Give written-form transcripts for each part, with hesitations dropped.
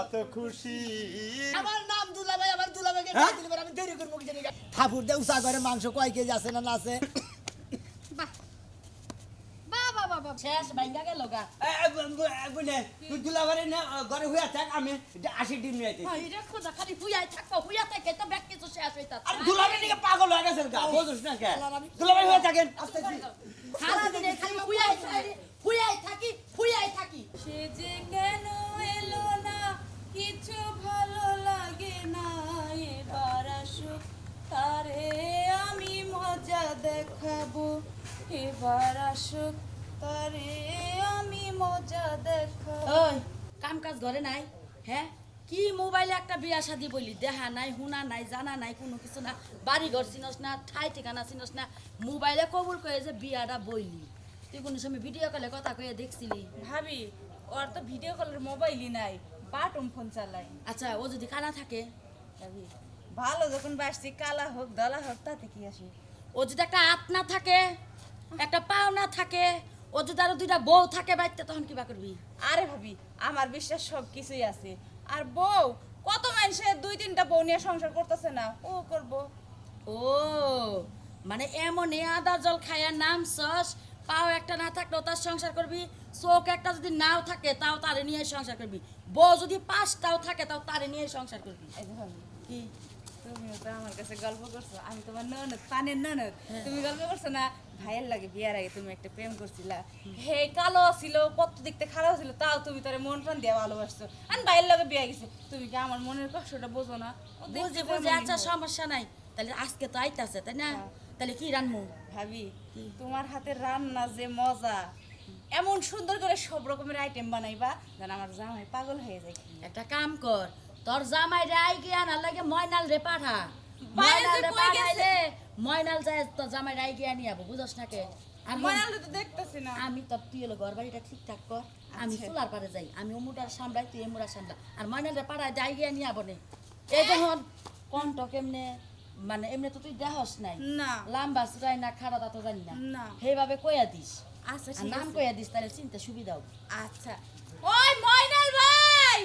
কত খুশি। আমার নাম দুলাভাই, আমার দুলাভাইকে ডাক দিলে আমি দেরি করব কি জানি। ঠাকুর দে উসা করে মাংস কয় কেজি আছে না আছে। বাহ বাবা বাবা শেষ ভাঙ্গা গেল গা। বুঝলে তুই দুলাবারে না ঘরে হইয়া থাক, আমি 80 ডিম নিয়ে আইতেছি। হাই রে খোদা, খালি হুইয়াই থাকো, হুইয়া থাকে তো ব্যাগ কিছু শেষ হইতাছে। আরে দুলাবারে নিকে পাগল হয়ে গেছেন গা, বুঝছ না কে? দুলাবারে হইয়া থাকেন আসতেছি। সারা দিনে খালি হুইয়াই থাকি। সে যে কেন এলো না, কিছু ভালো লাগে না, এবার আসুক তারে আমি মজা দেখাবো, এবার আসুক তারে আমি মজা দেখাবো। ওই কাম কাজ ঘরে নাই? হ্যাঁ, কি মোবাইলে একটা বিয়া শাদি বলি, দেখা নাই, হুনা নাই, জানা নাই, কোনো কিছু না, বাড়ি ঘর চিনস না, ঠাই ঠিকানা চিনস না, মোবাইলে কবুল করে যে বিয়াটা বইলি। তুই কোনো সময় ভিডিও কলে কথা কয়ে দেখছিলি? ভাবি, ওর তো ভিডিও কলের মোবাইলই নাই, বাটন ফোন চালাই। আচ্ছা, ও যদি কানা থাকে? ভাবি, ভালো যখন বাসছি, কালা হোক দলা হোক তাতে কি আসে? ও যদি একটা হাত না থাকে, একটা পাও না থাকে, ও যদি আরো দুইটা বউ থাকে বাড়িতে, তখন কিবা করবি? আরে ভাবি, আমার বিশ্বাস সব কিছুই আছে। আর বউ, কত মানুষের 2-3টা বউ নিয়ে সংসার করতেছে না, ও করব। ও মানে এমন আদা জল খাইয়া নামছস, পাও একটা না থাকলেও তার সংসার করবি, চোখ একটা যদি নাও থাকে তাও তারে নিয়ে সংসার করবি, বউ যদি 5টাও থাকে তাও তারে নিয়ে সংসার করবি। এই যে ভাবি, কি তুমিও তো আমার কাছে গল্প করছো, আমি তোমার ননদ, পানের ননদ। তুমি গল্প করছো না, ভাইয়ের লাগে বিয়ার আগে তুমি একটা প্রেম করছিলা, হে কালো ছিল, কত দেখতে খারাপ ছিল, তাও তুমি তারে মন প্রাণ দিয়ে ভালোবাসছো। আর ভাইয়ের লাগে বিয়া গেছে, তুমি কি আমার মনের কষ্টটা বোঝো না? ও দেখতে বুঝে যেমনই আচ্ছা হোক। সমস্যা নাই, তাহলে আজকে তো আইতাছে তাই না? হ্যাঁ। তাহলে কি রানমু? ভাবি, তোমার হাতের রান্না যে মজা, এমন সুন্দর করে সব রকমের আইটেম বানাইবা যেন আমার জামাই পাগল হয়ে যায়। একটা কাম কর, তোর জামাই রে আই গিয়া না লাগে ময়নাল রে পাঠা, বাইরে ময়নাল যে রে কই গেছে? পাঠাইলে ময়নাল যায় তোর জামাই রে আই গিয়া নিয়ে আবো, বুঝছ না কে? আর মনালে তো দেখতেছি না। আমি তোর তুই হলো ঘর বাড়িটা ঠিকঠাক কর, আমি আচ্ছা। চুলার পারে যাই, আমি অমুটার সামলাই, তুই এমুটার সামলা, আর ময়নাল রে পাঠায় যাই গিয়া নিয়ে আবো নে। এই যখন কণ্ঠ কেমনে, মানে এমনি তো তুই দেহস নাই, না। লাম্বা চুরাই না খাড়া তা তো জানি না, না। সেইভাবে কইয়া দিস, আচ্ছা, আর ঠিক নাম আছে। কইয়া দিস, তাহলে চিনতে সুবিধা হবে। আচ্ছা। ওই ময়নাল ভাই,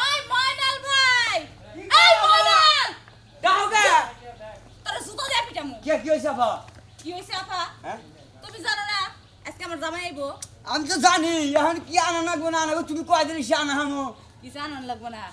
ওই ময়নাল ভাই, এই ময়নাল, দাওগে তোর জুতো দিয়ে পিটামু। কি হইছে আপা? কি হইছে আপা? হ্যাঁ, তুমি জানো না আজকে আমার জামাই আইবো? আমি তো জানি এখন কি আনা লাগবো না আনাবো, তুমি কয়দিন এসে আনা হামো। কিছু আনন্দ লাগবো না,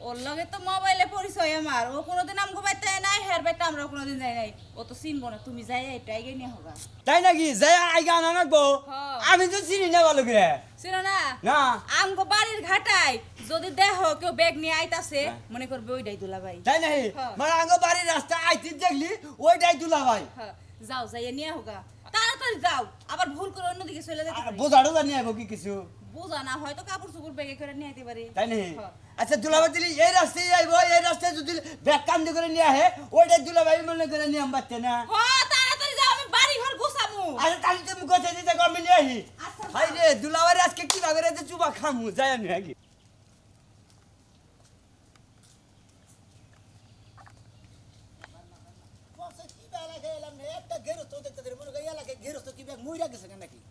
ওর লগে তো মোবাইলে পরিচয় আমার, ও কোনোদিন আমগো বাইতে নাই, হের বাইতে আমরা কোনোদিন যাই নাই, ও তো চিনবো না, তুমি যাই এটা আগে নিয়ে হোগা। তাই নাকি? যাই আইগা আনা লাগবো? হ্যাঁ। আমি তো চিনি না ভালো করে। চিনো না? না। আমগো বাড়ির ঘাটায় যদি দেখো কেউ ব্যাগ নিয়ে আইতাছে, মনে করবে ওইটাই দুলাভাই। তাই নাকি? হ্যাঁ। মানে আঙ্গ বাড়ির রাস্তা আইতে দেখলি ওইটাই দুলা ভাই। হ্যাঁ, যাও যাইয়া নিয়ে হোগা, তাড়াতাড়ি যাও, আবার ভুল করে অন্যদিকে চলে যেতে পারে। বোঝাড়ো জানি আইবো কি কিছু? বুঝা না, হয়তো কাপড় চোপড় ব্যাগে করে নিয়ে আইতে পারে। তাই নাকি? হ্যাঁ। আচ্ছা দুলা ভাই দিলি এই রাস্তায় আইবো, এই রাস্তায় যদি ব্যাগ কান্দি করে নিয়ে আহে ওইটাই দুলা ভাই মনে করে নিয়ে পারতে না। হ্যাঁ, তাড়াতাড়ি যাও, আমি বাড়ি ঘর গোছামু। আরে তাহলে তুমি কোথায় দিতে আমি নিয়ে আহি। আচ্ছা, হাই রে দুলা ভাই আজকে কি ভাবে রে চুবা খামু, যাই আমি আগে। বসে কি বেলা খেলাম না, একটা গেরস্ত দেখতে দেরি, মনে করি এলাকায় গেরস্ত কি ব্যাগ মইরা গেছে কেন নাকি?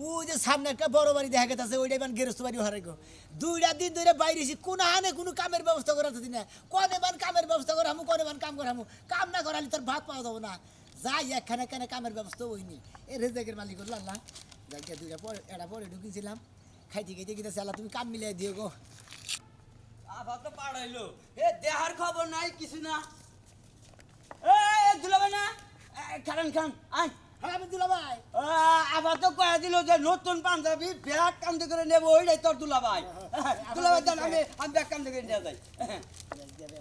ও যে সামনে একটা বড় বাড়ি দেখা গেছে, ওইটাই মানে গেরস্ত বাড়ি হারে গো। 2টা দিন ধরে বাইরেছি, কোন হানে কোনো কামের ব্যবস্থা করাতে দিন না, কনে মান কামের ব্যবস্থা করামু, কনে মান কাম করামু, কাম না করালি তোর ভাত পাওয়া যাবো না। যাই একখানে একখানে কামের ব্যবস্থা হইনি, এ রেজেকের মালিক হল আল্লাহ। যাই 2টা পরে এটা পরে ঢুকিয়েছিলাম, খাইতে খাইতে গেছে আল্লাহ তুমি কাম মিলাই দিও গো। আবার তো পাড়াইলো, এ দেহার খবর নাই কিছু না। এ দুলা ভাই না, খান খান আয়। হ্যাঁ আমি দিলাম ভাই। আবার তো কয়ে দিল যে নতুন পাঞ্জাবি ব্যাগ কান্দি করে নেবো, ওইটাই তোর দুলা ভাই। দুলা ভাই জান আমি ব্যাগ কান্দি করে নিয়ে যাই।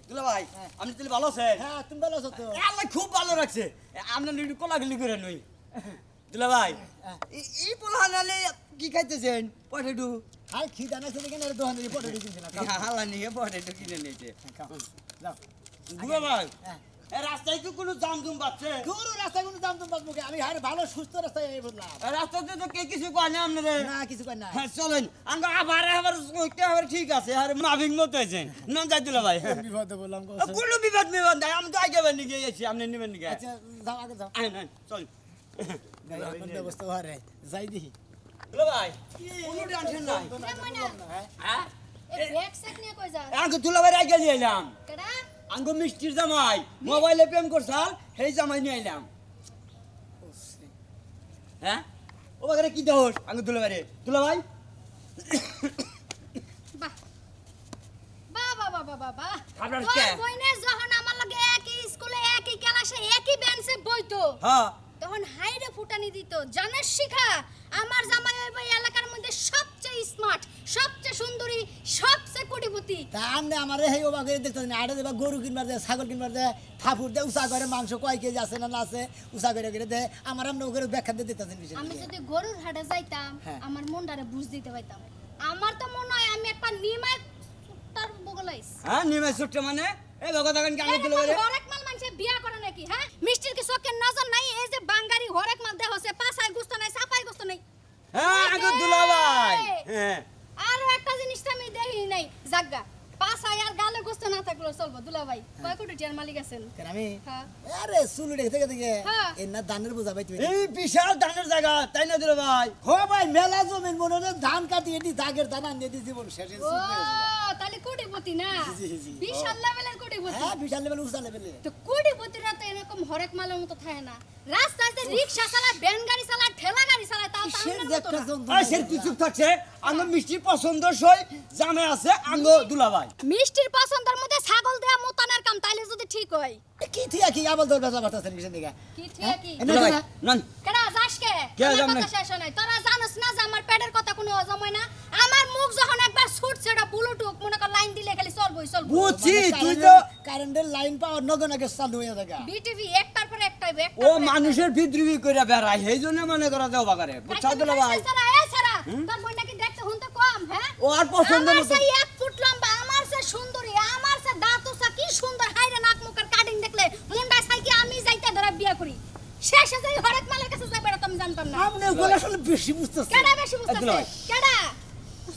দুলা ভাই আপনি তাহলে ভালো আছেন? হ্যাঁ তুমি ভালো আছো তো? আল্লাহ খুব ভালো রাখছে, আপনার একটু কোলাগুলি করে নই। দুলা ভাই এই পোলা নালে কি খাইতেছেন? পটেটো। হাই খিদা না সেদিকে না দোকানে পড়ে ঢুকিয়েছিলাম। হালা নিয়ে পটেটো কিনে নিয়েছে। যাও। দুলা ভাই হ্যাঁ। রাস্তায় কি কোনো জাম জুম পাচ্ছে? দূর রাস্তায় কোনো দাম তুমি বাঁচবো আমি হারে ভালো সুস্থ রাস্তায় এই বললাম। রাস্তাতে তো কে কিছু কয় না আপনাদের? না কিছু কর না। হ্যাঁ চলেন আঙ্গ আবার ঠিক আছে আর মাভিং মতো আছে না যাই দিল ভাই। বিপদে বললাম গো। কোনো বিবাদ বিবাদ নাই, আমি তো আগে বানি গিয়েছি, আপনি নেবেন নাকি? আচ্ছা যাও আগে যাও। আয় না চল। এখন ব্যবস্থা হারে যাই দেখি। দিল ভাই কোনো টেনশন নাই। হ্যাঁ হ্যাঁ এ ব্যাগ স্যাক নিয়ে কই যাস আঙ্গ দুলাভাই আগে নিয়ে এলাম কেডা আঙ্গ মিষ্টির জামাই মোবাইলে প্রেম করছাল সেই জামাই নিয়ে এলাম হ্যাঁ ও বাগারে কি দোষ আঙ্গ দুলাভাই বাহ বাহ বাহ বাহ বাহ বাহ আপনার তোর কে? বইনে যখন আমার লগে একই স্কুলে একই ক্লাসে একই বেঞ্চে বইতো হ্যাঁ তখন হাইরে ফুটানি দিত জানাস শিখা আমার জামাই হইব এই এলাকার মধ্যে সবচেয়ে স্মার্ট সবচেয়ে সুন্দরী সবচেয়ে কোটিপতি তা আমনে আমারে হেই ওবা করে দেখতেছেন আড়ে দেবা গরু কিনবার দে ছাগল কিনবার দে থাপুর দে উষা করে মাংস কয় কেজি আছে না আছে উষা করে দে আমার আমনে ওকে ব্যাখ্যা দিয়ে দিতেছেন বিষয় আমি যদি গরুর হাটে যাইতাম হ্যাঁ। আমার মনটারে বুঝ দিতে পাইতাম আমার তো মনে হয় আমি একটা নিমায় তার বগলাইস হ্যাঁ নিমে ছুটে মানে এই ভগত এখন আঙ্গ দুলাভাই হরেক মাল মানুষে বিয়া করে নাকি হ্যাঁ মিষ্টির কি চোখের নজর নাই এই যে বাঙ্গারি হরেক মাল দেহ হচ্ছে পাছায় গুস্ত নাই চাপাই গুস্ত নাই হ্যাঁ আঙ্গ দুলাভাই হ্যাঁ আরো একটা জিনিস তো আমি দেখি নাই জাগা পাছায় আর গালে গুস্ত না থাকলো চলবো দুলা ভাই কয় কোটি টিয়ার মালিক আছেন কেন আমি হ্যাঁ আরে সুলু দেখে দেখে হ্যাঁ। এর না দানের বোঝা ভাই তুমি এই বিশাল ধানের জায়গা তাই না দুলাভাই হো ভাই মেলা জমিন মনে হয় ধান কাটিয়ে দি দাগের ধান আনিয়ে দি জীবন শেষে ও তাহলে কোটিপতি না জি, জি। বিশাল লেভেলের কোটিপতি হ্যাঁ বিশাল লেভেল উষা লেভেলে তো কোটিপতিরা তো এরকম হরেক মালের মতো থাকে না রাস্তায় যে রিক্সা চালায় ভ্যান গাড়ি চালায় ঠেলা গাড়ি চালায় তাও তো কিসের আমাদের যে মতো একটা না। যন্ত্রণা। আর সে কি চুপ থাকছে আঙ্গ মিষ্টি পছন্দ সই জামে আছে আঙ্গ দুলাভাই মিষ্টির পছন্দের মধ্যে ছাগল দেয়া মোতানের কাম তাইলে যদি ঠিক হয় কি থিয়া কি আবার দৌড় বেচা বাতাছেন কিসের দিকে কি ঠিক কি দুলাভাই নন কেডা যাস কে কে আমার যাম না? কথা শেষ হয় নাই তোরা জানোস না যে আমার পেটের কথা কোনো হজম হয় না আমার মুখ যখন একবার ছুট ছেড়া ব্লুটুথ মনে কর লাইন দিলে খালি চলবই চলবো বুঝছি মানে তুই তো কারেন্টের লাইন পাওয়ার নগন আগে চালু হয়ে থাকে বিটিভি একটার পর একটা হইবে ও মানুষের বিদ্রোহী করে বেড়ায় সেই জন্য মনে করা যাও বাগারে বুঝছো দুলাভাই তোর বোন নাকি দেখতে হুনতে কম হ্যাঁ ও আর পছন্দ আমার মতো সে 1 ফুট লম্বা আমার সে সুন্দরী আমার সে দাঁতসা কি সুন্দর হাইরে নাক মুখের কাটিং দেখলে মুন্ডা চাই কি আমি যাইতে ধরে বিয়া করি শেষে যাই হরেক মালের কাছে যাবে এটা তো আমি জানতাম না আপনি ওগুলো আসলে বেশি বুঝতেছেন কেডা বেশি বুঝতাছে দুলাভাই। কেডা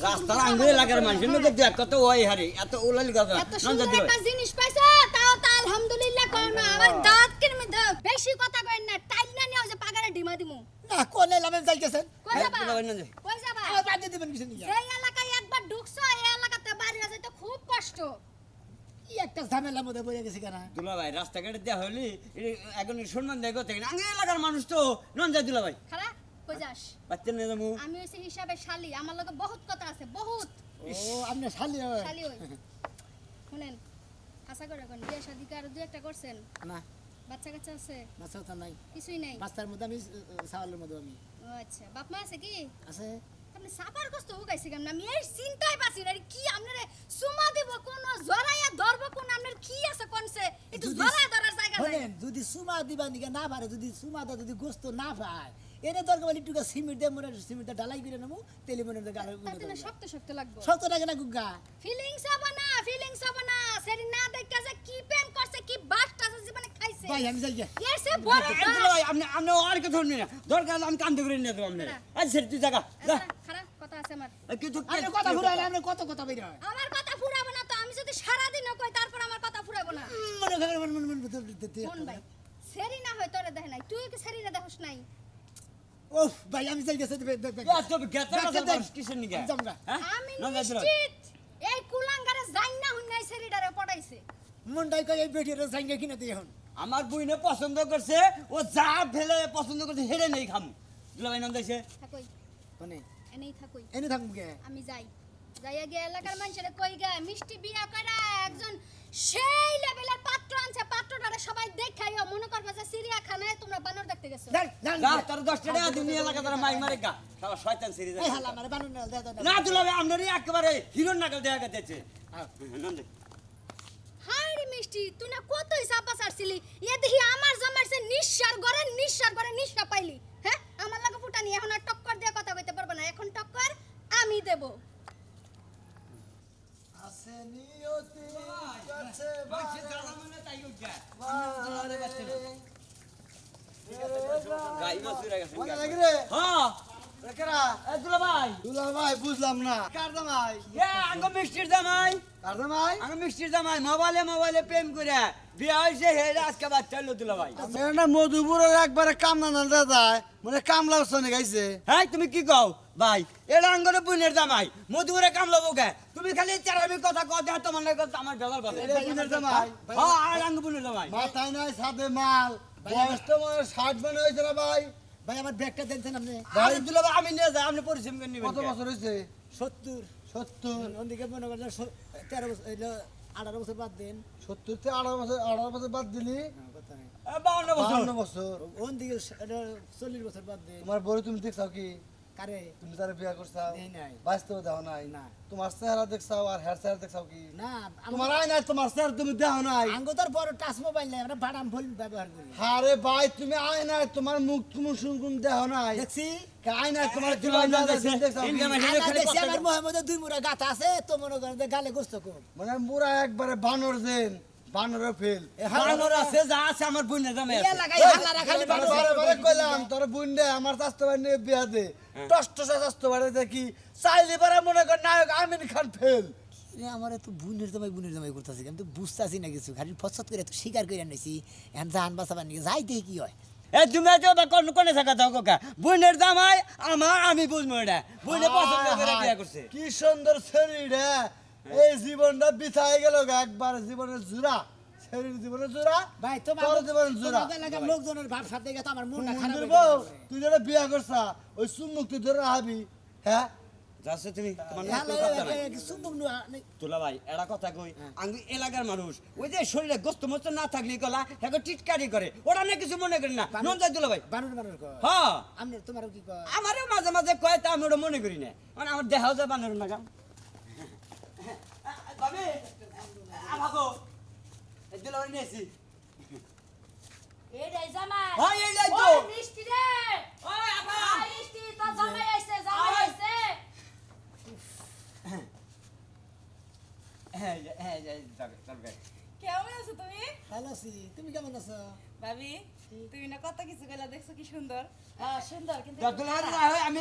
রাস্তার আঙ্গুলে লাগার মানুষের মধ্যে দেখ কত ওই হারে এত উলাল গাদা এত নন সুন্দর দুলাভাই একটা জিনিস পাইছো তাও তো আলহামদুলিল্লাহ কও না আমার দাঁত কিনমি দাও বেশি কথা কইন না টাইল না নিও যে পাগারে ডিমা দিমু না কোনে লামে যাইতেছেন কই হ্যাঁ, যাবা দুলাভাই না যাই। কই যাবা আমার বাদ দিয়ে দিবেন কিসের দিকে এই এলাকায় একবার ঢুকছো এই এলাকাতে বাইরে যাইতে খুব কষ্ট কি একটা ঝামেলার মধ্যে পড়ে গেছি কেন দুলাভাই রাস্তাঘাটে দেয়া হলি এখন সম্মান দেয় কত আঙ্গুলে এলাকার মানুষ তো নন যায় দুলাভাই খারা কই যাস বাচ্চা নিয়ে যাবো আমি হইছি হিসাবে শালি আমার লগে বহুত কথা আছে বহুত ও আপনি শালি শালি হই শুনেন আশা করে কোন বিয়ে শাদি কি আর দুই একটা করছেন না বাচ্চা কাচ্চা আছে মাছ তো নাই কিছুই নাই মাছটার মধ্যে আমি সাওয়ালের মধ্যে আমি ও আচ্ছা বাপ মা আছে কি আছে আপনি সাপার কষ্ট উগাইছে কেমন আমি এই চিন্তাই পাচ্ছি না কি আপনারে সুমা দিব কোন জরাইয়া ধরব কোন আপনার কি আছে কোনছে একটু যদি- জরাইয়া ধরার জায়গা নাই শোনেন যদি সুমা দিবা দিকে না পারে যদি সুমাটা যদি গোস্ত না পায় এনে দরকার বলি একটু সিমেন্ট দিয়ে মনে সিমেন্ট ঢালাই করে নেবো তেলে মনে গালে তাতে না শক্ত শক্ত লাগবে সত্য টাকা না গুগা ফিলিংস হবে না সেরি না দেখা যে কি প্রেম করছে কি বাসটা আছে জীবনে খাইছে ভাই আমি যাই গিয়া। এর সে বড় এই দুলাভাই আপনি আপনি আর কথা শুনবি না দরকার হলে আমি কান্দে করে নিয়ে দেবো আপনার আজ সেটা তুই জায়গা যা খারাপ কথা আছে আমার কিন্তু আপনি কথা ফুরাইলে আপনি কত কথা বের হয় আমার কথা ফুরাবো না তো আমি যদি সারা দিন কই তারপর আমার কথা ফুরাবো না মনে করে মনে কোন ভাই সেরি না হয় তোরে দেখে নাই তুই কি সেরি না দেখছ নাই ও ভাই আমি যাই গেছে তবে গেতার কথা কিসের নিগে জামরা হ্যাঁ আমি নন যায় দুলাভাই নিশ্চিত এই কুলাঙ্গারে যাই না হুন নাই সেরিডারে পড়াইছে মনটাই কই এই বেটির সাইঙ্গা কিনে দিই এখন আমার বইনে পছন্দ করছে ও যা ফেলে পছন্দ করছে হেরে নেই খাম দুলাভাই নন যাইছে থাকই মানে এনেই থাকই এনে থাকুম কে আমি যাই যাইয়া গিয়ে এলাকার মানুষের কই গা মিষ্টি বিয়া করা একজন সেই লেভেলের পাত্র আনছে পাত্রটারে সবাই দেখাইও মনে করবা যে চিড়িয়াখানায় তোমরা বানর দেখতে গেছো যান যান যা তোর 10 টাকা দিন এলাকা তারা মাই মারে গা সব শয়তান সিরিজ এই হালা মারে বানুন না দে না দুলাভাই আপনারই একেবারে হিরোর নাগাল দেখা গেছে নন যাই হাই রে মিষ্টি তুই না কতই চাপা ছাড়ছিলি এ দেখি আমার জমার সে নিঃশ্বার ঘরে নিঃশ্বার পাইলি হ্যাঁ আমার লাগে ফুটানি এখন আর টক্কর দিয়ে কথা কইতে পারবে না এখন টক্কর আমি দেব আছে নিয়তি কাছে গাই মাসুরা গেছে মনে লাগে রে হ্যাঁ কেরা এ দুলাভাই দুলা ভাই বুঝলাম না কার জামাই এ আঙ্গ মিষ্টির জামাই আর জামাই আমি মিষ্টির জামাই মোবাইলে প্রেম করে বিয়া হইছে হে আজকে বাচ্চা হইলো দুলা ভাই না মধুপুরের একবারে কামনা না দাদায় মানে কামলা শোনে গাইছে হ্যাঁ তুমি কি কও ভাই এটা আঙ্গরে বুনের জামাই মধুরে কামলা বকে তুমি খালি চারাবি কথা কও দেখ তোমার লাগে আমার জগাল বলে এটা বুনের জামাই? হ্যাঁ আর আঙ্গ বুনের জামাই মাথায় নাই সাথে মাল বয়স তো মানে 60 মানে হয়েছে না ভাই ভাই আমার ব্যাগটা দেখছেন আপনি ভাই দুলা ভাই আমি নিয়ে যাই আপনি পরিশ্রম করে নিবেন কত বছর হয়েছে 70 70 ওদিকে মনে করেন 13 বছর হইলো 18 বছর বাদ দেন 70 তে 18 বছর বাদ দিলি 52 বছর 52 বছর ওদিকে 40 বছর বাদ দেন তোমার বড় তুমি দেখছাও কি কারে তুমি তার বিয়া করছাও দেই নাই। বাস্তবে দেখো নাই না। তোমার চেহারা দেখছাও আর হেয়ার চেহারা দেখছাও কি না তোমার আয় নাই তোমার চেহারা তুমি দেখো নাই আঙ্গুতার বড় টাচ মোবাইল নাই আমরা বাদাম ফোন ব্যবহার করি আরে ভাই তুমি আয় নাই তোমার মুখ তুমি শুনকুন দেখো নাই দেখছি আয় নাই তোমার এই তোমার না দেখছে, দেখছাও কি? ইন্ডিয়া আলা খালি দেখছি কথা আমার মোহাম্মদের দুই মুড়া গাথা আছে তো মনে করেন যে গালে গোস্ত কম মানে মুরা একবারে বানর দেন বানরের ফেল বানর আছে যা আছে আমার বুনের জামাই ইয়া আছে লাগাই হালা খালি বারে বারে বারে কইলাম তোর বুইন্ডে আমার স্বাস্থ্য বাড়ি বিয়া দে টস্টসা স্বাস্থ্য বাড়ি দেখি চাইলে পারে মনে কর নায়ক আমিন খান ফেল আমার তো বুনের জামাই করতেছি আমি তো বুঝতেছি না কিছু খালি ফসত করে তো স্বীকার করে নিছি এখন জাহান বাঁচাবার নিয়ে যাইতে কি হয় এ তুমি তো কোনে থাকা দাও কাকা বুনের জামাই আমার আমি বুঝবো এটা বুনে পছন্দ করে বিয়া করছে কি সুন্দর শরীর এই জীবনটা বিছাই গেল একবার জীবনের জোড়া শরীর জীবনের জোড়া ভাই তোমার তোর জীবনের জোড়া তোমাদের এলাকার লোকজনের ভাব সাথে গেছে আমার মনটা খারাপ মন্দির হয়ে বউ গেছে। তুই যেটা বিয়া করছা ওই চুম্মুক তুই ধরে রাখবি হ্যাঁ যাচ্ছে তুমি তোমার হ্যাঁ, নাম কথা নাই সুন্দর নয়। তোলা ভাই এরা কথা কই আমি এলাকার মানুষ ওই যে শরীরে গোস্ত মোস্ত না থাকলে গলা এখন টিটকারি করে ওরা না কিছু মনে করি না নন যায় দুলা ভাই বানর বানর কয়। হ্যাঁ আপনি তোমারও কি কয়? আমারও মাঝে মাঝে কয় তা আমি ওটা মনে করি না মানে আমার দেখাও যায় বানর না গাম বাবে আমাকো দুলা ভাই নিয়েছি এটাই জামাই হ্যাঁ, এইটাই তো। ওই মিষ্টি রে ওই আপা ওই মিষ্টি তো জামাই আইছে জামাই আইছে হ্যাঁ হ্যাঁ যাবে যাবে কেমন আছো তুমি ভালো আছি তুমি কেমন আছো ভাবি তুমি না কত কিছু গেলা দেখছো কি সুন্দর হ্যাঁ সুন্দর কিন্তু দুলা ভাই না হয় আমি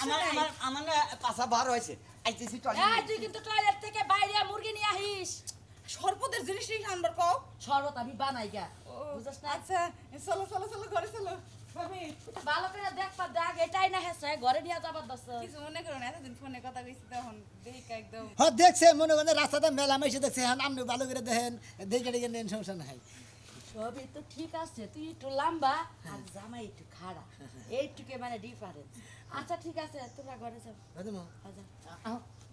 আমার আমার আমার না পাছা বার হইছে আইতেছি তো এই তুই কিন্তু টয়লেট থেকে বাইরে মুরগি নিয়ে আহিস সর্বদের জিনিস নিয়ে আনবার কও শরবত আমি বানাই গা বুঝছ না আচ্ছা চলো চলো চলো ঘরে চলো ভাবি ভালো করে দেখবা দেখ এটাই না হেসে ঘরে নিয়ে যাবার দছ কিছু মনে করো না এতদিন ফোনে কথা কইছি তখন দেখ একদম হ্যাঁ দেখছে মনে করেন রাস্তাতে মেলা মেশে দেখছে হ্যাঁ আপনি ভালো করে দেখেন দেখে দেখে নেন সমস্যা নাই সবই তো ঠিক আছে তুই একটু লম্বা আর জামাই একটু খাড়া এইটুকে মানে ডিফারেন্স আচ্ছা ঠিক আছে তোমরা ঘরে যাও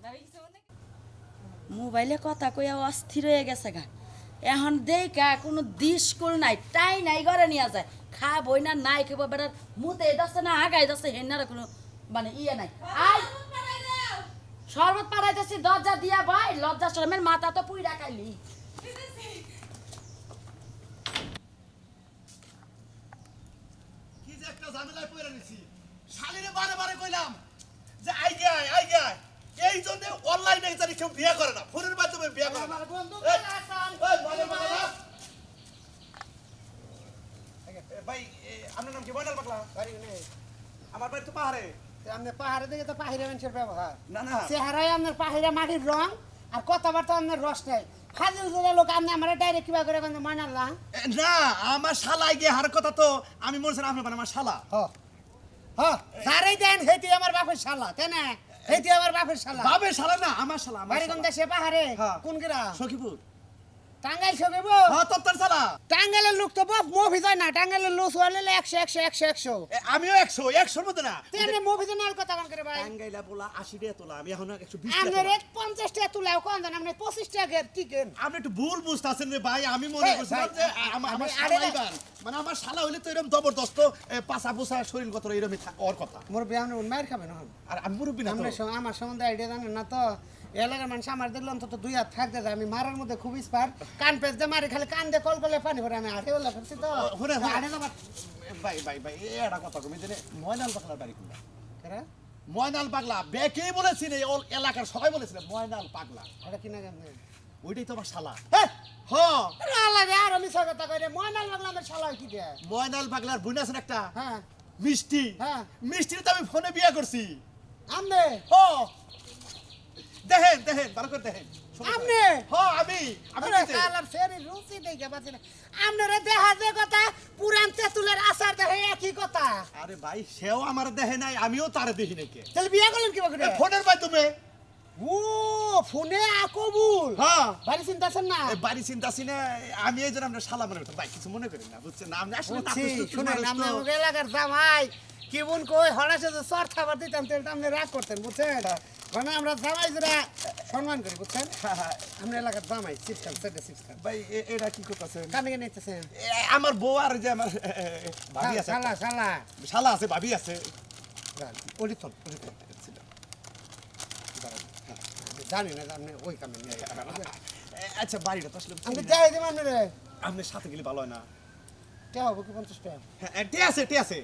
ভাবি কিছু মনে মোবাইলে কথা কইয়া অস্থির হয়ে গেছে গা এখন দেখা কোনো দিশকুল নাই টাই নাই ঘরে নিয়ে যায় খা বই না নাই খেব বেটার মুতে যাচ্ছে না আগাই যাচ্ছে হেনার কোনো মানে ইয়ে নাই আই শরবত পাড়াইতেছি দরজা দিয়া ভাই লজ্জা শরমের মাথা তো পুইরা খাইলি কি যে একটা ঝামেলায় পড়ে নিছি শালিরে বারে বারে কইলাম যে আই গায় এই জন্য অনলাইনে জানি কেউ বিয়ে করে না ফোনের মাধ্যমে বিয়ে করে না এই, বলে বলে না। ভাই আপনার নাম কি বয়নাল পাগলা আমার বাড়ি তো পাহাড়ে আপনার পাহাড়ে দেখে তো পাহাড়ে মানুষের ব্যবহার না না চেহারায় আপনার পাহাড়ে মাটির রং আর কথাবার্তা আপনার রস নাই ফাজিল জোড়া লোক আপনি আমার ডাইরেক্ট কিবা করে মানাল্লা না আমার শালা গিয়ে হার কথা তো আমি মনে ছিলাম আপনি আমার শালা যারাই দেন হেতি আমার বাপের শালা তাই না হেতি আমার বাপের শালা বাবে শালা না আমার শালা আমার বাড়ি কোন শালা। দেশে পাহাড়ে হ্যাঁ। কোন গ্রাম সখীপুর টাঙ্গাইল সবেব হ্যাঁ তোর শালা টাঙ্গাইলের লোক তো বাপ মুভি যায় না টাঙ্গাইলের লোক হলে 100 আমিও 100 মধ্যে না তেমনি মুভি তো নাল কথা কোন করে ভাই টাঙ্গাইলা বলা 80 টাকা তোলা আমি এখন 120 আপনার টাকা 50 টাকা তুলাও কোন দেন আপনি 25 টাকা কি কেন আপনি একটু ভুল বুঝতেছেন রে ভাই আমি মনে এই, করছিলাম ভাই, যে আমার আমি শালা আরে- ইবান মানে আমার শালা হইলে তো এরকম জবরদস্ত পাছা পোছা শরীর কত এরকম ওর কথা মোর বিয়া আপনি মার খাবেন না আর আমি মুরব্বী না তো। আমার সম্বন্ধে আইডিয়া জানেন না তো এলাকার মানুষ আমার দেখলাম তো 2 হাত থাকতে যায় আমি মারার মধ্যে খুব স্পার্ট কান পেঁচ দিয়ে মারি খালি কান দিয়ে কল করলে পানি ভরে আমি হাতে বলে ফেলছি তো শুনে, শুনে। হাটে যাবার ভাই এটা কথা কমি দিলে ময়নাল পাগলার বাড়ি কোনটা কেরা ময়নাল পাগলা বেকেই বলেছিল এই এলাকার সবাই বলেছিল ময়নাল পাগলা এটা কিনা জানেন ওইটাই তো আমার শালা হ্যাঁ হ্যাঁ লাগে আর আমি কথা কই রে ময়নাল লাগলা আমার শালা কি দে ময়নাল পাগলার বোন আছেন একটা হ্যাঁ মিষ্টি হ্যাঁ। মিষ্টির তো আমি ফোনে বিয়ে করছি আমনে হ দেখেন ভালো করে দেখেন আপনি হ্যাঁ আমি আরে দিতে। কালার ফেরি রুচি দেখে পাচ্ছি না আপনারে দেখা যে কথা পুরান তেঁতুলের আচার দেখে একই কথা আরে ভাই সেও আমার দেহে নাই আমিও তার দেখি নাকি তাহলে বিয়ে করলেন কি করে ফোনের মাধ্যমে ও ফোনে কবুল হ্যাঁ বাড়ি চিন্তা আছেন না এই বাড়ি চিন্তা না আমি এই জন্য আপনার শালা মনে করতাম ভাই কিছু মনে করেন না বুঝছেন না আপনি আসলে বুঝছি, নাটক করতেছেন, শুনেন মানুষ আপনি তো। আমাকে এলাকার জামাই কেমন কই হঠাৎ যে চর খাবার দিতাম তাহলে তো আপনি রাগ করতেন বুঝছেন মানে আমরা জামাই যারা সম্মান করি বুঝছেন আমরা এলাকার জামাই চিপস খান সেটা চিপস খান ভাই এটা কি করতেছেন কানে গিয়ে নিতেছেন আমার বউ আর যে আমার ভাবি আছে শালা শালা শালা আছে ভাবি আছে অলিথন আমি জানি না যে আপনি ওই কামে নিয়ে আচ্ছা বাড়িটা তো আসলে আমি যাই দিম আপনি রে আপনার সাথে গেলে ভালো হয় না কে হবে কি 50 টাকা হ্যাঁ টে আছে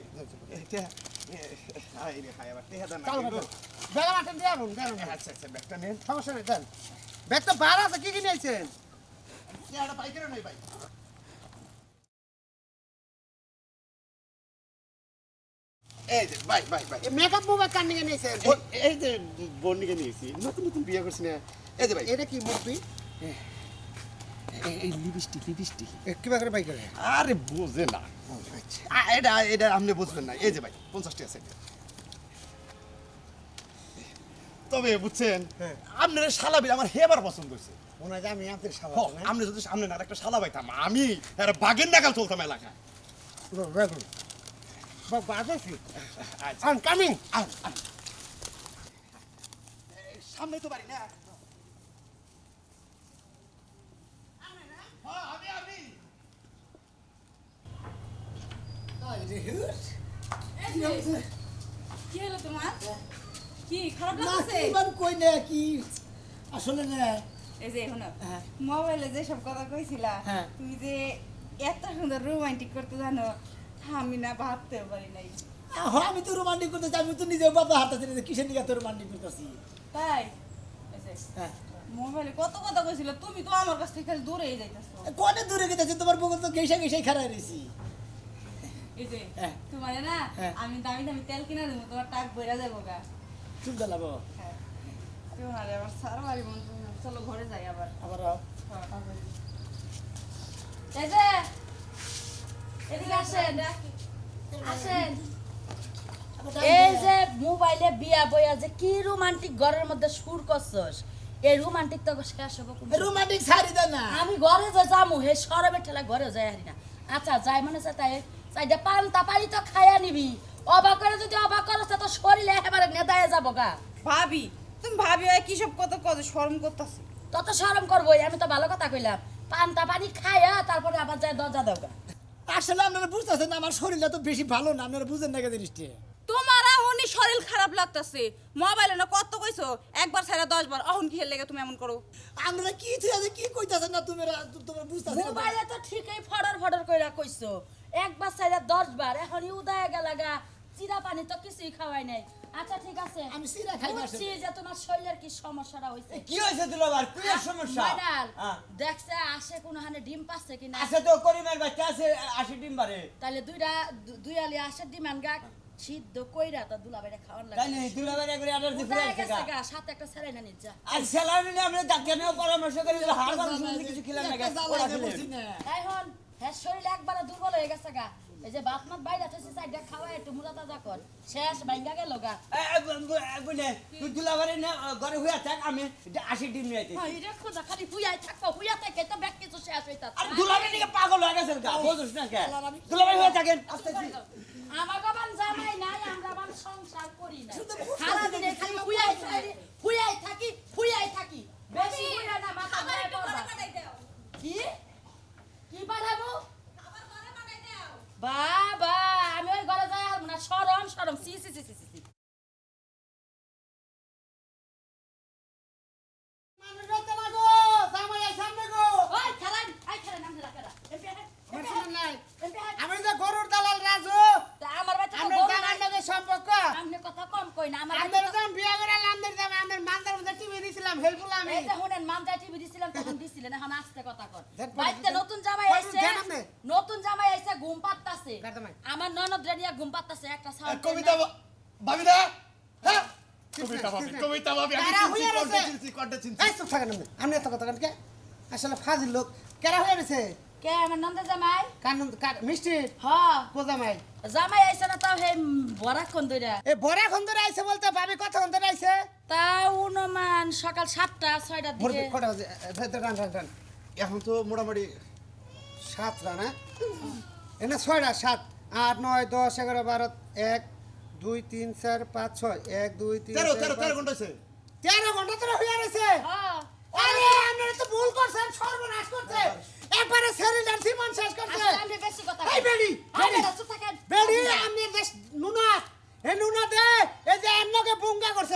কাল কথা বেলা মাঠে দিয়ে আনুন দেন আচ্ছা আচ্ছা ব্যাগটা নেন সমস্যা নেই দেন ব্যাগ তো বার আছে কি কি নিয়েছেন চেহারা পাইকারি নয় ভাই এই যে ভাই মেকআপ মোবাইল কান নিয়ে নিয়েছেন এই যে বন্ডিকে নিয়েছি নতুন নতুন বিয়ে করছি না এই যে ভাই এটা কি মুরবি এই লিপস্টিক কি করে বাই করে আরে বোঝে না এটা আপনি বুঝবেন না এই যে ভাই 50 টাকা সেট তবে বুঝছেন আপনার শালা বিল আমার হেবার পছন্দ হয়েছে মনে হয় যে আমি আপনার শালা আপনি যদি সামনে না একটা শালা পাইতাম আমি আর বাগের নাগাল চলতাম এলাকায় রেগুল বাজাছি আচ্ছা আম কামিং সামনে তো পারি না আমি কি হলো তোমার কি খারাপ লাগছে কই না কি আসলে না এই যে শোনো হ্যাঁ। মোবাইলে যে সব কথা কইছিলা হ্যাঁ। তুমি যে এত সুন্দর রোমান্টিক করতে জানো আমি না ভাবতেও পারি নাই আমি তো রোমান্টিক করতেছি আমি তো নিজেও বাবা হাতাতে কিসের নিয়ে এত রোমান্টিক করতেছি তাই এই যে হ্যাঁ মোবাইলে কত কথা কইছিল তুমি তো আমার কাছ থেকে খালি দূরেই যাইতাছো কোনে দূরে গেছে তোমার বগল তো গেইসা খারাই রইছি এই যে হ্যাঁ। তোমার না হ্যাঁ। আমি দামি দামি তেল কিনা দেবো তোমার টাক বইরা যাবো গা চুপ দালাবো হ্যাঁ তোমার আবার সারা বাড়ি মন চলো ঘরে যাই আবার আবার এই যে এদিকে আসেন আসেন এই যে মোবাইলে বিয়া বইয়া যে কি রোমান্টিক ঘরের মধ্যে সুর করছস এই রোমান্টিক তো শেষ হবে রোমান্টিক ছাড়ি দে না আমি ঘরে যে যামু হে সরবে ঠেলা ঘরে যাই হারি না আচ্ছা যাই মানে তাই চাইডা পান্তা পারি তো খায়া নিবি অবাক করে যদি অবাক করছ তো শরীরে একেবারে নেদায়ে যাবো গা ভাবি তুমি ভাবি হয় কি সব কত কত শরম করতেছে তত শরম করবোই আমি তো ভালো কথা কইলাম পান্তা পানি খায়া তারপরে আবার যায় দরজা দাও গা আসলে আপনারা বুঝতেছেন না আমার শরীরটা তো বেশি ভালো না আপনারা বুঝেন না জিনিসটা তোমার এখনই শরীর খারাপ লাগতেছে মোবাইলে না কত কইছো একবার ছাড়া 10 বার এখন কি লেগে তুমি এমন করো আপনারা কি থিয়াছে কি কইতাছেন না তোমরা বুঝতাছেন না মোবাইলে তো ঠিকই ফডর কইরা কইছো একবার চাইরা 10 বার এখনই উদয় গেলাগা চিরা পানি তো কিছুই খাওয়াই নাই আচ্ছা ঠিক আছে আমি চিরা খাই না বুঝছি যে তোমার শরীরের কি সমস্যাটা হইছে কি হয়েছে দুলাভাই কি সমস্যা মাইনাল হ্যাঁ। দেখছে আসে কোনো হানে ডিম পাচ্ছে কিনা আছে তো করিমের বাচ্চা আছে 80 ডিম বারে তাহলে দুই আলি আসে ডিম আনগা সিদ্ধ কইরা তা দুলাবাইরে খাওয়ান তাই লাগে নেই দুলাভাই একবারে অর্ডার দিয়ে উদয় ফেলে গেছে গা সাথে একটা ছেড়ে না নিজ যা আর স্যালারি নিয়ে আমরা ডাক্তারেও পরামর্শ করি হাড় মানুষ কিছু খেলাম না একটা জ্বালা দিয়ে বসি না। এখন হ্যাঁ শরীর একবারে দুর্বল হয়ে গেছে গা এই যে বাপ মাত বাইরে থেকে সাইডে খাওয়া একটু মুলা তাজা কর শেষ ভাঙ্গা গেল গা বুঝলে তুই দুলাভাই না ঘরে হইয়া থাক আমি 80 ডিম নিয়ে আইতেছি হ্যাঁ এটা খোদা খালি হুইয়াই থাকো হুইয়া থেকে তো ব্যাগ কিছু শেষ হইতা আর দুলাভাই নিয়ে পাগল হয়ে গেছে গা বুঝছ না কে দুলাভাই হয়ে থাকেন আসতেছি আমার বাবান জামাই নাই আমরা বান সংসার করি না সারা দিনে খালি হুইয়াই থাকি বেশি হুইয়া না মাথা ধরে পড়বা কি কি পাঠাবো বাবা আমি ওই ঘরে যাই আর না শরম সি মানুষ বেঁচে না গো জামাই আই সামনে গো ওই খেলান নাম রাখা শুনুন নাই আমি যে গরুর দালাল রাজু আমার বাচ্চা আমরা জানার লগে সম্পর্ক আমনে কথা কম কই না আমার আমাদের যখন বিয়া করে আমাদের দাম আমাদের মানদার মধ্যে টিভি দিছিলাম হেল্পফুল আমি এই যে শুনেন মামজা টিভি দিছিলাম তখন দিছিলেন এখন আস্তে কথা কর দেখ, বাইতে নতুন জামাই কই আইছে দেন আপনি? নতুন জামাই আইছে ঘুম পাত্তাছে কার জামাই? আমার ননদ রেডিয়া ঘুম পাত্তাছে একটা সাউন্ড কবিতা ভাবি না হ্যাঁ কবিতা ভাবি কবিতা ভাবি আমি কারা চিনছি হইয়া কন্টে রয়েছে? চিনছি কন্টে চিনছি এই চুপ থাকেন আপনি এত কথা কেন কে আসলে ফাজিল লোক কেরা হয়ে গেছে কে আমার নন্দ জামাই কানুন মিষ্টি হ কো জামাই জামাই আইছে না তাও হে বড়া কোন দইরা এ বড়া খন্দরে আইছে বলতে ভাবি কত খন্দরে আইছে তা অনুমান সকাল 7টা 6টার দিকে কটা বাজে টান টান টান এখন তো মোটামুটি 7 রানা এনে 6টা 7 8 9 10 11 12 1 2 3 4 5 6 1 2 3 13 ঘন্টা হইছে 13 ঘন্টা ধরে হয়ে গেছে হ্যাঁ আরে আপনারা তো ভুল করছেন সর্বনাশ করছে একবারে সেরিলার সিমন শেষ করছে আসলে আমি বেশি কথা এই বেড়ি আরে চুপ থাকেন বেড়ি আমি দেশ নুনা এ নুনা দে এই যে এন্নকে বুঙ্গা করছে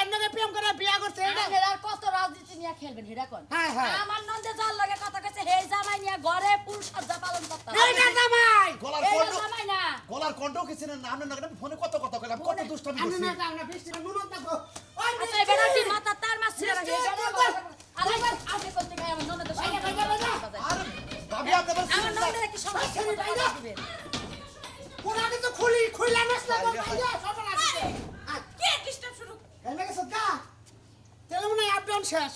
এন্নকে প্রেম করে বিয়া করছে এটা আপনারা আর কত রাজনীতি নিয়ে খেলবেন হেডা কোন হ্যাঁ, হ্যাঁ। আমার নন্দে যার লাগে কথা কইছে হে জামাই নিয়ে ঘরে পুল সজ্জা পালন করতে এইটা জামাই গলার এই কণ্ঠ জামাই না গলার কণ্ঠ কিছু না আপনি না ফোনে কত কথা কইলাম কত দুষ্টামি আমি করছি না কামনা বৃষ্টি নুনা দেখো ওই আচ্ছা এবার কি মাথা তার মাছ ছিড়া রাখে আরে আপনি করতে গায় আমার নন্দে তো আরে ভাবি আপনি বলছেন আমার নন্দে কি সমস্যা দিবেন কোনা কিন্তু খুইলা নষ্ট কর ভাইয়া সর্বনাশ কে ডিস্টার্ব শুরু এনে সদা তেলমনে আপডাউন শেষ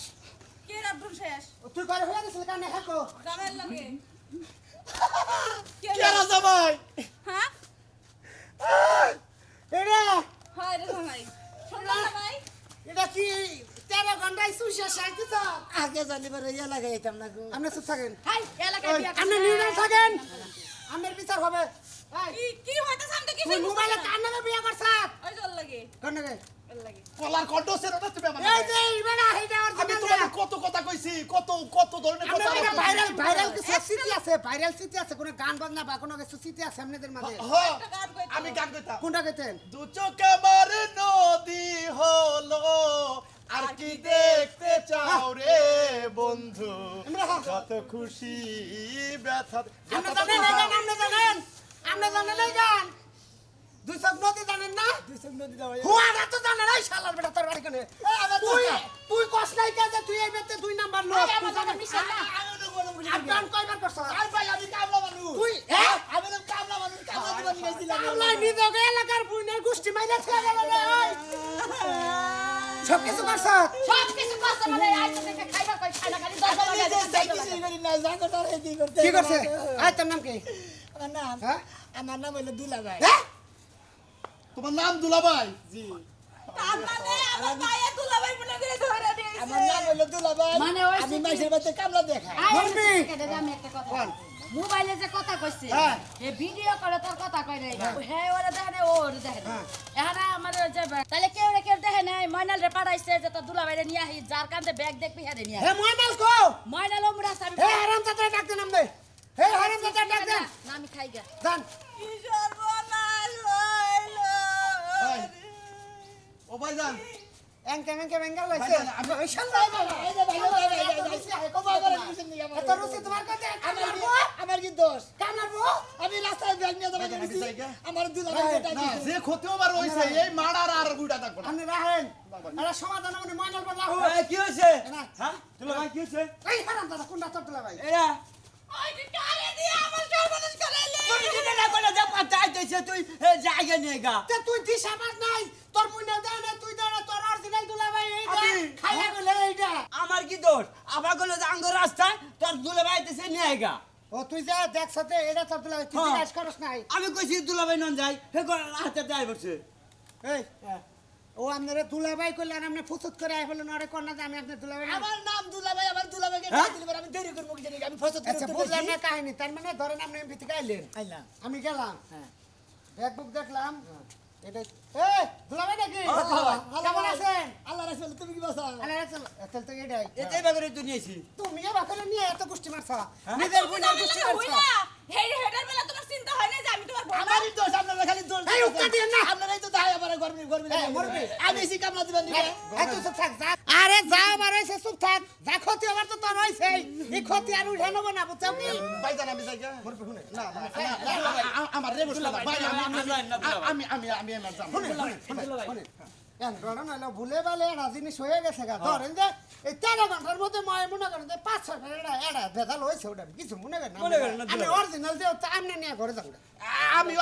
কে রাব্দুল শেষ তুই করে হয়ে গেছিস কেন হাকো জামাই লাগে কে কেরা জামাই হ্যাঁ এরা হয় রে জামাই শুনলা জামাই এটা কি 13 ঘন্টায় সুশা শান্তি তো আগে জানিবার ইয়া লাগাইতাম না গো আপনি চুপ থাকেন হাই এলাকায় বিয়া আপনি নিউট্রাল থাকেন আপনার বিচার হবে কি হইতাছে আমি তো কি তুই মোবাইলে কার নামে বিয়া করছ ওই জল লাগে কোন নাকি ওই লাগে গলার কণ্ঠ ছিল না তুমি আমার এই যে ইবেনা হেডা আমি অরিজিনাল তোমাকে কত কথা কইছি কত ধরনের কথা আপনাদের বলছি। ভাইরাল কিছু স্মৃতি আছে কোন গান বাজনা বা কোন কিছু স্মৃতি আছে আপনাদের মাঝে হ্যাঁ, গান কইতাম। আমি গান কইতাম কোনটা কইতেন দু চোখ আমার নদী হলো আর কি দেখতে চাও রে বন্ধু যত খুশি ব্যথা আপনি জানেন এই গান আপনি জানেন এই গান দুই সব নদী জানেন না হুয়ারা তো জানেন এই শালার বেটা তোর বাড়ি কোনে তুই কস নাই কে যে তুই এই বেতে 2 নাম্বার লোক তুই জানেন আপডাউন কয়বার করছ আর ভাই আমি কামলা মানুষ তুই হ্যাঁ আমি তো কামলা মানুষ কামলা দিবার নিয়েছিলাম আল্লাহ নিজকে এলাকার বুইনের গোষ্ঠী মাইরা ছেড়ে গেল রে ওই সব কিছু করছ সব কিছু করতে মানে আইতে দেখে খাইবা কই খানা খালি 10 আমি টাকা নিজে কিছুই করি না জানো তার এই করতে কি করছে আই তোর নাম কি আমার নাম হ্যাঁ আমার নাম হলো দুলা ভাই হ্যাঁ তোমার নাম দুলাভাই জি তার মানে আমার মায়ের দুলাভাই মনে করে ধরে দিয়েছে আমার নাম হলো দুলা ভাই মানে ওই আমি মাইসের বাড়িতে কামলা দেখাই বলবি? আমি একটা কথা মোবাইলে যে কথা কইছে হ্যাঁ। এ ভিডিও করে তোর কথা কই রে হে ওরে দেখে না ওর দেখে না এখানে আমার যে তাহলে কেউ দেখে নাই ময়নাল রে পাঠাইছে যে তোর দুলাভাইরে নিয়ে আহি যার কান্দে ব্যাগ দেখবি হ্যাঁ নিয়ে হে ময়নাল কো ময়নাল ওমরা আমি হে হারাম জাতরা ডাক দেন আমনে হে হারাম জাতরা ডাক দেন না আমি খাই গা জান কি সর্বনাশ হইলো ভাই ও ভাইজান এনকে বেঙ্গল লাইছে ভাইজান, আমি- ওই শালা এই যে ভাই কত করে দিছেন নি আমার এত রুচি তোমার কাছে আমার কি দোষ কানাবো আমি রাস্তায় ব্যাগ নিয়ে যাবো ভাইজান, আমি যাই গা? আমার দুলা ভাই এটা না যে ক্ষতি হবার হইছে এই মাড়ার আর গুড়া থাকবো না আপনি রাহেন আরে সমাধান আপনি ময়নাল বলা হো কি হয়েছে না হ্যাঁ দুলাভাই কি হয়েছে এই হারাম দাদা কোনটা তোর দুলা ভাই এরা ওই যে কারে দিয়ে আমার সর্বনাশ করাইলে তুমি যদি না করে যা পাঠাই দিয়েছে তুই জায়গা নিয়ে গা তে তুই দিশা পাস নাই তোর মুন্ডা দেয় না তুই দেয় না তোর অরিজিনাল দুলা ভাই এইটা আমি- খাইয়া গেলে এইটা আমার কি দোষ আবার গেলো যে আঙ্গ রাস্তায় তোর দুলাভাই দিয়েছে নিয়ে গা ও তুই যা দেখ সাথে এটা তোর দুলা ভাই তুই হ্যাঁ। জিজ্ঞাসা করস নাই আমি কইছি দুলাভাই নন যাই হে হাতে যাই বসে এই ও আপনারা দুলা ভাই করলে আর আপনি ফুসুত করে আই বলেন আরে কোন না যে আমি আপনার দুলা ভাই না। আমার নাম দুলা ভাই আমার দুলা ভাইকে হ্যাঁ? দিলে আমি দেরি করব কি জানি আমি ফসত আচ্ছা বুঝলাম না কাহিনী তার মানে ধরেন আপনি এমপি থেকে আইলেন আইলা আমি গেলাম হ্যাঁ ব্যাগ বুক দেখলাম এটা এ দুলা ভাই নাকি ভালো কেমন আছেন আল্লাহ রাসূল তুমি কি বসা আল্লাহ রাখছেন তাহলে তো এটাই এটাই বাগরে তুই নিয়েছি তুমি এ বাকলে নিয়ে এত গোষ্ঠী মারছা নিজের বোনের গোষ্ঠী মারছা হেডার বেলা তোমার চিন্তা হয় না যে আমি তোমার বোন আমারই দোষ আপনারা খালি দোষ এই উক্কা দিয়েন না। আপনারাই তো দায় আমার গরমি গরমি এই, মরবি। আমি এসি কামলা দিবেন দিবে এই তুই চুপ থাক যা আরে যা আমার হইছে চুপ থাক যা ক্ষতি হবার তো তোর হইছে এই ক্ষতি আর উঠে নেবো না বুঝছো কি ভাইজান আমি যাই গা? না আমার রে বসলা ভাই আমি আমার জাম ভুলে বালে একটা জিনিস হয়ে গেছে গা ধরেন যে এই 13 ঘন্টার মধ্যে মনে করেন যে 5-6 এটা ভেজাল হয়েছে ওটা কিছু মনে করেন মনে করেন না, আমি অরিজিনাল যে আমনে নিয়ে ঘরে যাবো আমি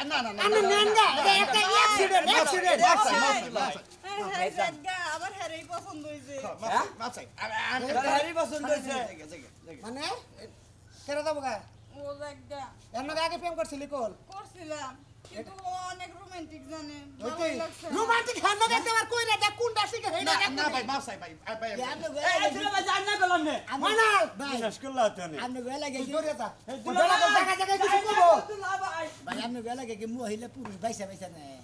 না না আমি নেন গা এটা একটা অ্যাক্সিডেন্ট হ্যাঁ জায়গা আমার হ্যারেই পছন্দ হইছে মাপ চাই তোর হ্যারি পছন্দ হয়েছে মানে কেন যাবো গা ও জায়গা এর নাকি আগে প্রেম করছিলি কোল করছিলাম কিন্তু ও অনেক রোমান্টিক জানে ওই ভালোই লাগছে রোমান্টিক হ্যান্ড দেখতে পার কই রে দেখ কোনটা শিখে হেই না না না ভাই মাপ চাই ভাই ভাই এই দুলাভাই জান না বললাম নে মানাল বিশ্বাস করলা তো নে আপনি গেলে কি কি করে তা দুলাভাই জায়গা জায়গা কিছু করবো দুলাভাই ভাই আপনি গেলে কি মহিলা পুরুষ বাইসা বাইসা নেয়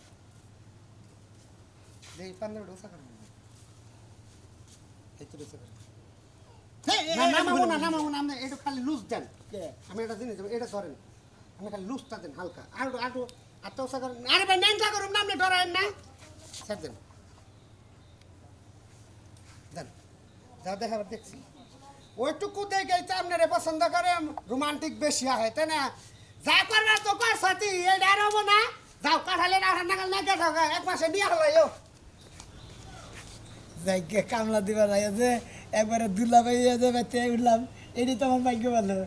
দেই 15 ডোসা করব এই তো ডোসা নামাবো না আপনি এটা খালি লুজ দেন আমি এটা জিনিস এটা ধরেন আপনি খালি লুজটা দেন হালকা আটু আটটা করেন আরে ভাই ন্যাংটা করুন না আপনি ডরায়েন না স্যার দেন দেন যা দেখাবার দেখছি ওইটুকু দেখে তো আপনারা পছন্দ করে রোমান্টিক বেশি হয় তাই না যা করবার তো কর সাথী এই ডারবো না যাও কাঠালে নাগাল না গেছো এক মাসে নিয়ে হলো যাইকে কামলা দিবার আছে একবারে দুলা পাই যাতে উঠলাম এটি তো আমার ভাগ্য ভালো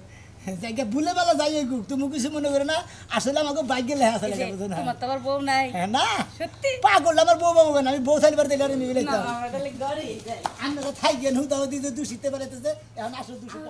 যাইকে ভুলে ভালো যাই গুক তুমি কিছু মনে করে না আসলে আমাকে ভাগ্য লেখা আছে বুঝো না তোমার তো আবার বউ নাই হ্যাঁ না সত্যি পাগল আমার বউ বাবু না আমি বউ সাইবার দিলে আমি মিলে না আমরা তাহলে ঘরেই যাই আমরা থাই গেন হুদাও দিতে দূষিতে পারে এখন আসলে দূষিত